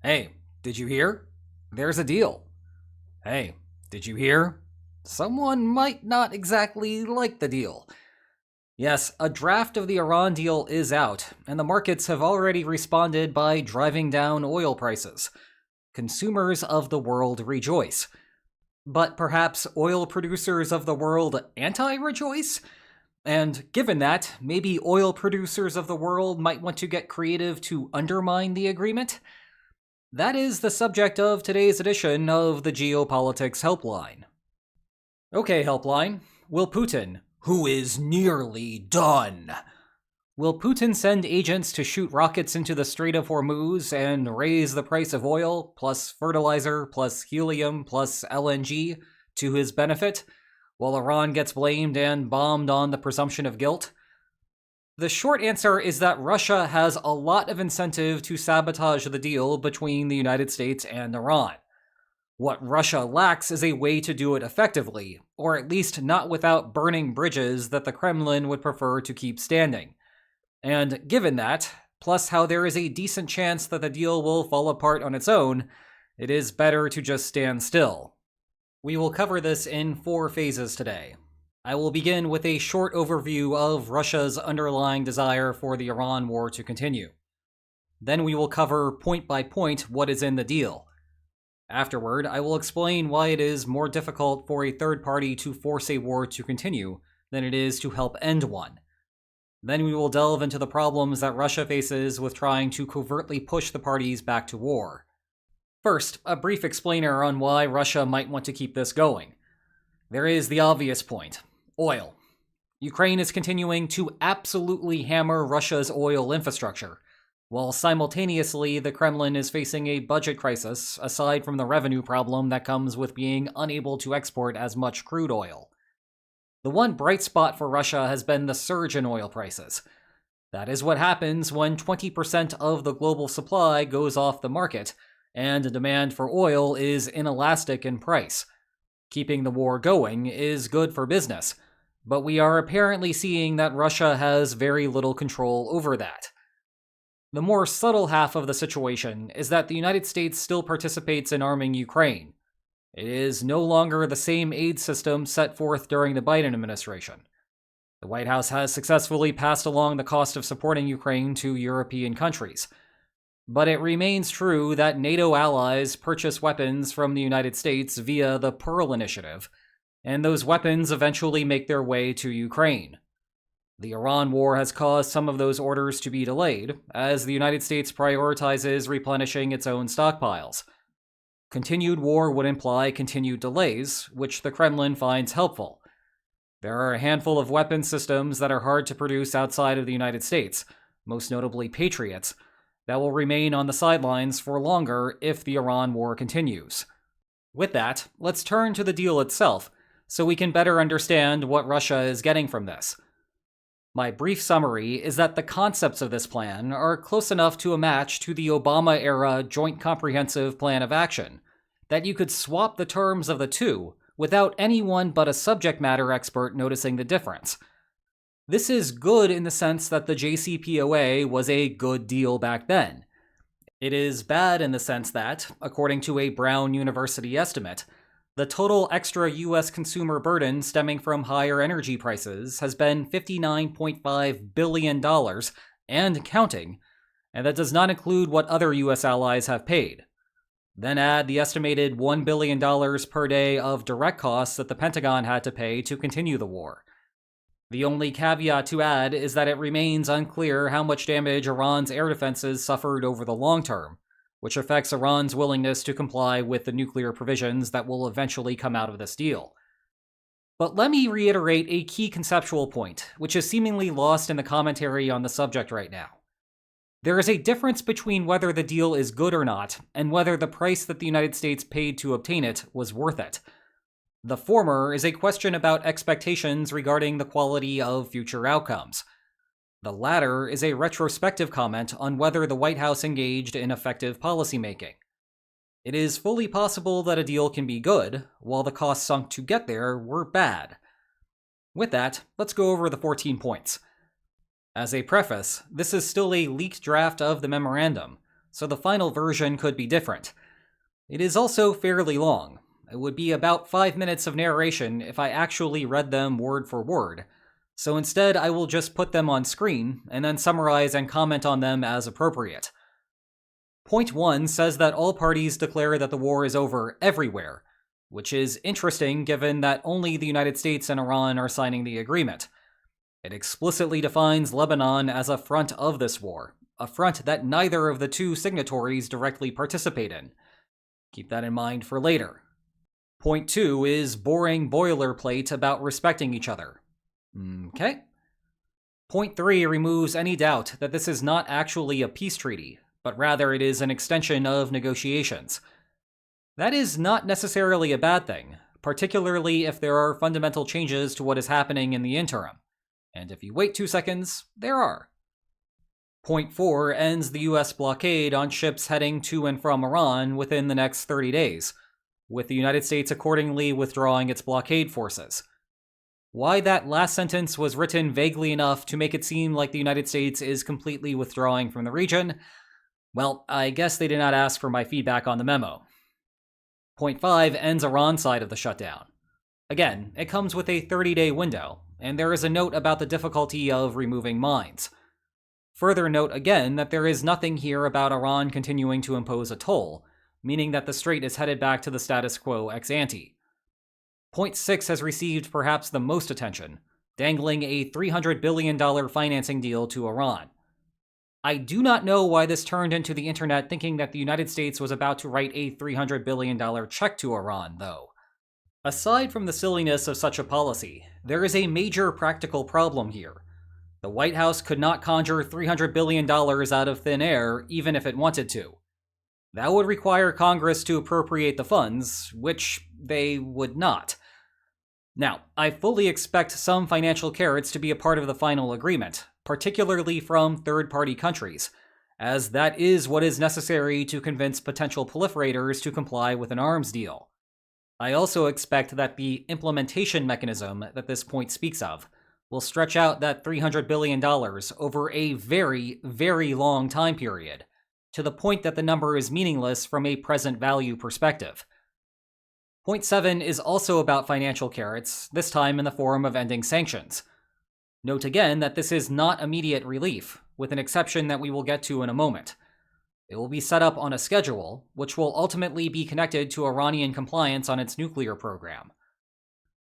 Hey, did you hear? There's a deal. Hey, did you hear? Someone might not exactly like the deal. Yes, a draft of the Iran deal is out, and the markets have already responded by driving down oil prices. Consumers of the world rejoice. But perhaps oil producers of the world anti rejoice? And given that, maybe oil producers of the world might want to get creative to undermine the agreement? That is the subject of today's edition of the Geopolitics Helpline. Okay, Helpline. Will Putin, who is nearly done, will Putin send agents to shoot rockets into the Strait of Hormuz and raise the price of oil, plus fertilizer, plus helium, plus LNG, to his benefit, while Iran gets blamed and bombed on the presumption of guilt? The short answer is that Russia has a lot of incentive to sabotage the deal between the United States and Iran. What Russia lacks is a way to do it effectively, or at least not without burning bridges that the Kremlin would prefer to keep standing. And given that, plus how there is a decent chance that the deal will fall apart on its own, it is better to just stand still. We will cover this in 4 phases today. I will begin with a short overview of Russia's underlying desire for the Iran war to continue. Then we will cover point by point what is in the deal. Afterward, I will explain why it is more difficult for a third party to force a war to continue than it is to help end one. Then we will delve into the problems that Russia faces with trying to covertly push the parties back to war. First, a brief explainer on why Russia might want to keep this going. There is the obvious point: oil. Ukraine is continuing to absolutely hammer Russia's oil infrastructure, while simultaneously the Kremlin is facing a budget crisis aside from the revenue problem that comes with being unable to export as much crude oil. The one bright spot for Russia has been the surge in oil prices. That is what happens when 20% of the global supply goes off the market, and the demand for oil is inelastic in price. Keeping the war going is good for business, but we are apparently seeing that Russia has very little control over that. The more subtle half of the situation is that the United States still participates in arming Ukraine. It is no longer the same aid system set forth during the Biden administration. The White House has successfully passed along the cost of supporting Ukraine to European countries. But it remains true that NATO allies purchase weapons from the United States via the Pearl Initiative, and those weapons eventually make their way to Ukraine. The Iran war has caused some of those orders to be delayed, as the United States prioritizes replenishing its own stockpiles. Continued war would imply continued delays, which the Kremlin finds helpful. There are a handful of weapon systems that are hard to produce outside of the United States, most notably Patriots, that will remain on the sidelines for longer if the Iran war continues. With that, let's turn to the deal itself, so we can better understand what Russia is getting from this. My brief summary is that the concepts of this plan are close enough to a match to the Obama-era Joint Comprehensive Plan of Action that you could swap the terms of the two without anyone but a subject matter expert noticing the difference. This is good in the sense that the JCPOA was a good deal back then. It is bad in the sense that, according to a Brown University estimate, the total extra U.S. consumer burden stemming from higher energy prices has been $59.5 billion and counting, and that does not include what other U.S. allies have paid. Then add the estimated $1 billion per day of direct costs that the Pentagon had to pay to continue the war. The only caveat to add is that it remains unclear how much damage Iran's air defenses suffered over the long term, which affects Iran's willingness to comply with the nuclear provisions that will eventually come out of this deal. But let me reiterate a key conceptual point, which is seemingly lost in the commentary on the subject right now. There is a difference between whether the deal is good or not, and whether the price that the United States paid to obtain it was worth it. The former is a question about expectations regarding the quality of future outcomes. The latter is a retrospective comment on whether the White House engaged in effective policymaking. It is fully possible that a deal can be good, while the costs sunk to get there were bad. With that, let's go over the 14 points. As a preface, this is still a leaked draft of the memorandum, so the final version could be different. It is also fairly long. It would be about 5 minutes of narration if I actually read them word for word, so instead I will just put them on screen and then summarize and comment on them as appropriate. Point 1 says that all parties declare that the war is over everywhere, which is interesting given that only the United States and Iran are signing the agreement. It explicitly defines Lebanon as a front of this war, a front that neither of the two signatories directly participate in. Keep that in mind for later. Point 2 is boring boilerplate about respecting each other. Okay. Point 3 removes any doubt that this is not actually a peace treaty, but rather it is an extension of negotiations. That is not necessarily a bad thing, particularly if there are fundamental changes to what is happening in the interim. And if you wait 2 seconds, there are. Point 4 ends the US blockade on ships heading to and from Iran within the next 30 days, with the United States accordingly withdrawing its blockade forces. Why that last sentence was written vaguely enough to make it seem like the United States is completely withdrawing from the region, well, I guess they did not ask for my feedback on the memo. Point 5 ends Iran's side of the shutdown. Again, it comes with a 30-day window, and there is a note about the difficulty of removing mines. Further note again that there is nothing here about Iran continuing to impose a toll, meaning that the strait is headed back to the status quo ex ante. Point 6 has received perhaps the most attention, dangling a $300 billion financing deal to Iran. I do not know why this turned into the internet thinking that the United States was about to write a $300 billion check to Iran, though. Aside from the silliness of such a policy, there is a major practical problem here. The White House could not conjure $300 billion out of thin air, even if it wanted to. That would require Congress to appropriate the funds, which they would not. Now, I fully expect some financial carrots to be a part of the final agreement, particularly from third-party countries, as that is what is necessary to convince potential proliferators to comply with an arms deal. I also expect that the implementation mechanism that this point speaks of will stretch out that $300 billion over a very, very long time period, to the point that the number is meaningless from a present value perspective. Point 7 is also about financial carrots, this time in the form of ending sanctions. Note again that this is not immediate relief, with an exception that we will get to in a moment. It will be set up on a schedule, which will ultimately be connected to Iranian compliance on its nuclear program.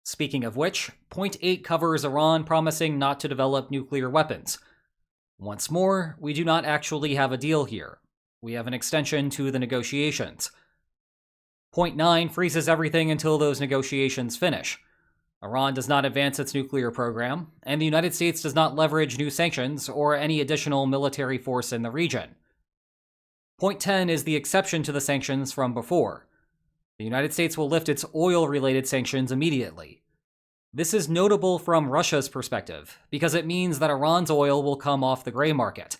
Speaking of which, Point 8 covers Iran promising not to develop nuclear weapons. Once more, we do not actually have a deal here. We have an extension to the negotiations. Point 9 freezes everything until those negotiations finish. Iran does not advance its nuclear program, and the United States does not leverage new sanctions or any additional military force in the region. Point 10 is the exception to the sanctions from before. The United States will lift its oil-related sanctions immediately. This is notable from Russia's perspective, because it means that Iran's oil will come off the gray market,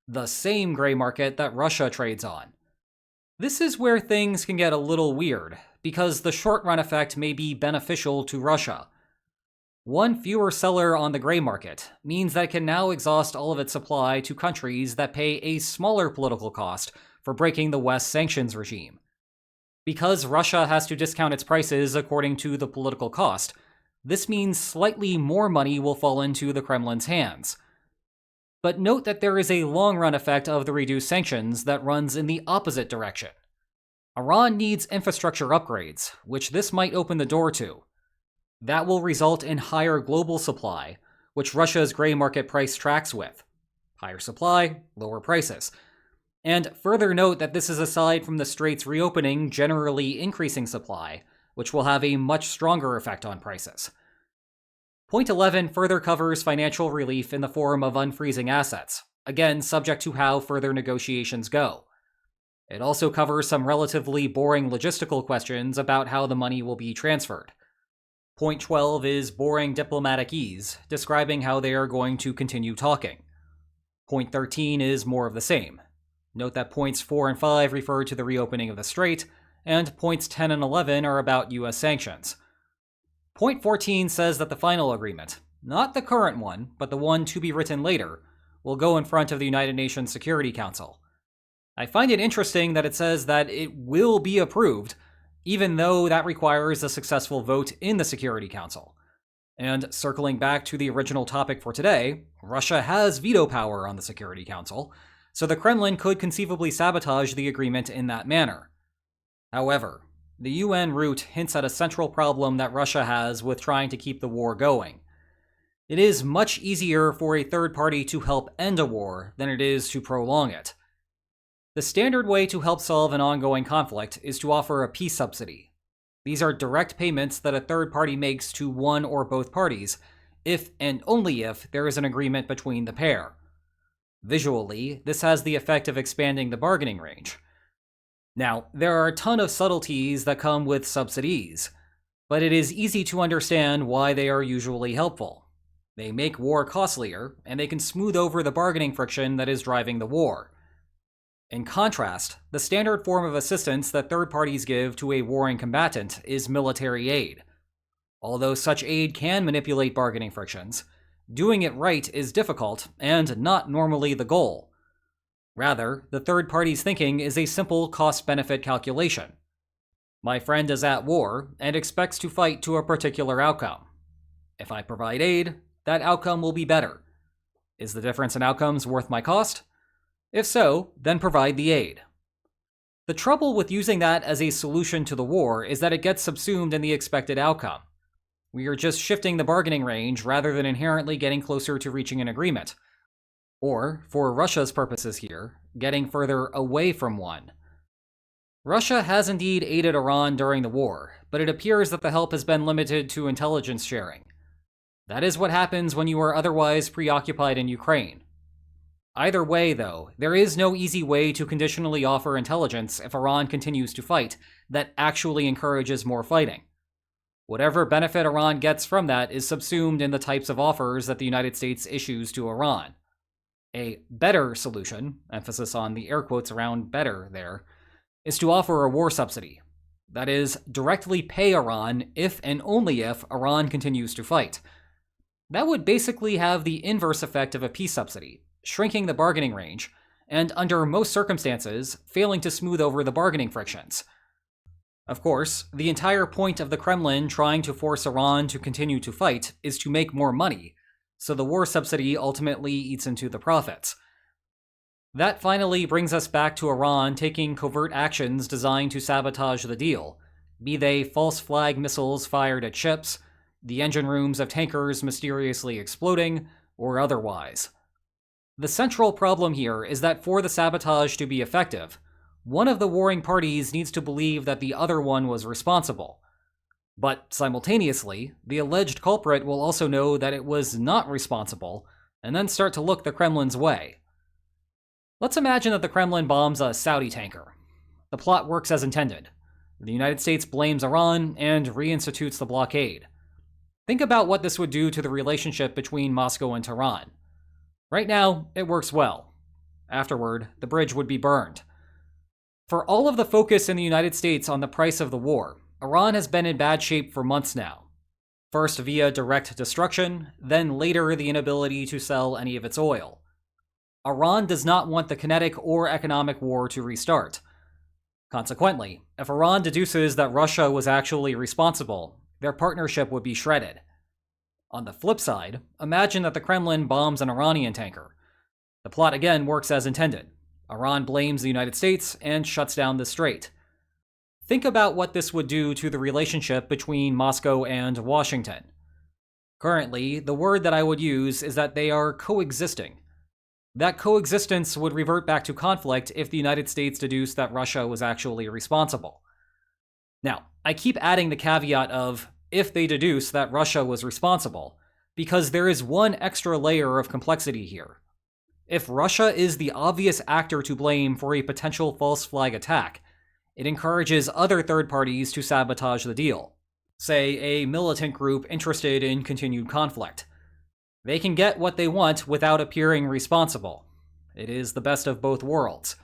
the same gray market that Russia trades on. This is where things can get a little weird, because the short-run effect may be beneficial to Russia. One fewer seller on the gray market means that it can now exhaust all of its supply to countries that pay a smaller political cost for breaking the West's sanctions regime. Because Russia has to discount its prices according to the political cost, this means slightly more money will fall into the Kremlin's hands. But note that there is a long-run effect of the reduced sanctions that runs in the opposite direction. Iran needs infrastructure upgrades, which this might open the door to. That will result in higher global supply, which Russia's gray market price tracks with. Higher supply, lower prices. And further note that this is aside from the strait's reopening generally increasing supply, which will have a much stronger effect on prices. Point 11 further covers financial relief in the form of unfreezing assets, again subject to how further negotiations go. It also covers some relatively boring logistical questions about how the money will be transferred. Point 12 is boring diplomatic ease, describing how they are going to continue talking. Point 13 is more of the same. Note that points 4 and 5 refer to the reopening of the strait, and points 10 and 11 are about US sanctions. Point 14 says that the final agreement, not the current one, but the one to be written later, will go in front of the United Nations Security Council. I find it interesting that it says that it will be approved, even though that requires a successful vote in the Security Council. And circling back to the original topic for today, Russia has veto power on the Security Council, so the Kremlin could conceivably sabotage the agreement in that manner. However, the UN route hints at a central problem that Russia has with trying to keep the war going. It is much easier for a third party to help end a war than it is to prolong it. The standard way to help solve an ongoing conflict is to offer a peace subsidy. These are direct payments that a third party makes to one or both parties, if and only if there is an agreement between the pair. Visually, this has the effect of expanding the bargaining range. Now, there are a ton of subtleties that come with subsidies, but it is easy to understand why they are usually helpful. They make war costlier, and they can smooth over the bargaining friction that is driving the war. In contrast, the standard form of assistance that third parties give to a warring combatant is military aid. Although such aid can manipulate bargaining frictions, doing it right is difficult and not normally the goal. Rather, the third party's thinking is a simple cost-benefit calculation. My friend is at war and expects to fight to a particular outcome. If I provide aid, that outcome will be better. Is the difference in outcomes worth my cost? If so, then provide the aid. The trouble with using that as a solution to the war is that it gets subsumed in the expected outcome. We are just shifting the bargaining range rather than inherently getting closer to reaching an agreement. Or, for Russia's purposes here, getting further away from one. Russia has indeed aided Iran during the war, but it appears that the help has been limited to intelligence sharing. That is what happens when you are otherwise preoccupied in Ukraine. Either way, though, there is no easy way to conditionally offer intelligence if Iran continues to fight that actually encourages more fighting. Whatever benefit Iran gets from that is subsumed in the types of offers that the United States issues to Iran. A better solution, emphasis on the air quotes around better there, is to offer a war subsidy. That is, directly pay Iran if and only if Iran continues to fight. That would basically have the inverse effect of a peace subsidy, shrinking the bargaining range, and under most circumstances, failing to smooth over the bargaining frictions. Of course, the entire point of the Kremlin trying to force Iran to continue to fight is to make more money, so the war subsidy ultimately eats into the profits. That finally brings us back to Iran taking covert actions designed to sabotage the deal, be they false flag missiles fired at ships, the engine rooms of tankers mysteriously exploding, or otherwise. The central problem here is that for the sabotage to be effective, one of the warring parties needs to believe that the other one was responsible. But simultaneously, the alleged culprit will also know that it was not responsible, and then start to look the Kremlin's way. Let's imagine that the Kremlin bombs a Saudi tanker. The plot works as intended. The United States blames Iran and reinstitutes the blockade. Think about what this would do to the relationship between Moscow and Tehran. Right now, it works well. Afterward, the bridge would be burned. For all of the focus in the United States on the price of the war, Iran has been in bad shape for months now. First via direct destruction, then later the inability to sell any of its oil. Iran does not want the kinetic or economic war to restart. Consequently, if Iran deduces that Russia was actually responsible, their partnership would be shredded. On the flip side, imagine that the Kremlin bombs an Iranian tanker. The plot again works as intended. Iran blames the United States and shuts down the strait. Think about what this would do to the relationship between Moscow and Washington. Currently, the word that I would use is that they are coexisting. That coexistence would revert back to conflict if the United States deduced that Russia was actually responsible. Now, I keep adding the caveat of if they deduce that Russia was responsible, because there is one extra layer of complexity here. If Russia is the obvious actor to blame for a potential false flag attack, it encourages other third parties to sabotage the deal. Say, a militant group interested in continued conflict. They can get what they want without appearing responsible. It is the best of both worlds.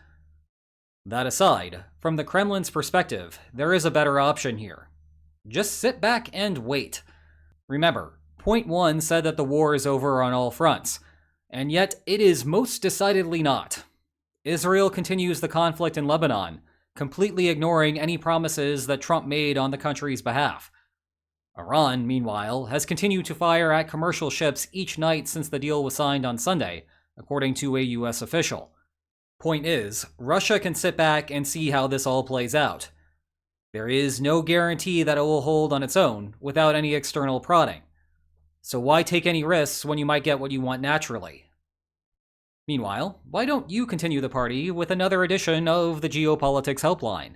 That aside, from the Kremlin's perspective, there is a better option here. Just sit back and wait. Remember, Point 1 said that the war is over on all fronts, and yet it is most decidedly not. Israel continues the conflict in Lebanon, completely ignoring any promises that Trump made on the country's behalf. Iran, meanwhile, has continued to fire at commercial ships each night since the deal was signed on Sunday, according to a U.S. official. Point is, Russia can sit back and see how this all plays out. There is no guarantee that it will hold on its own without any external prodding. So why take any risks when you might get what you want naturally? Meanwhile, why don't you continue the party with another edition of the Geopolitics Helpline?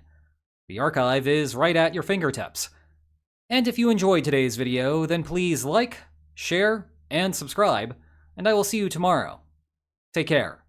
The archive is right at your fingertips. And if you enjoyed today's video, then please like, share, and subscribe, and I will see you tomorrow. Take care.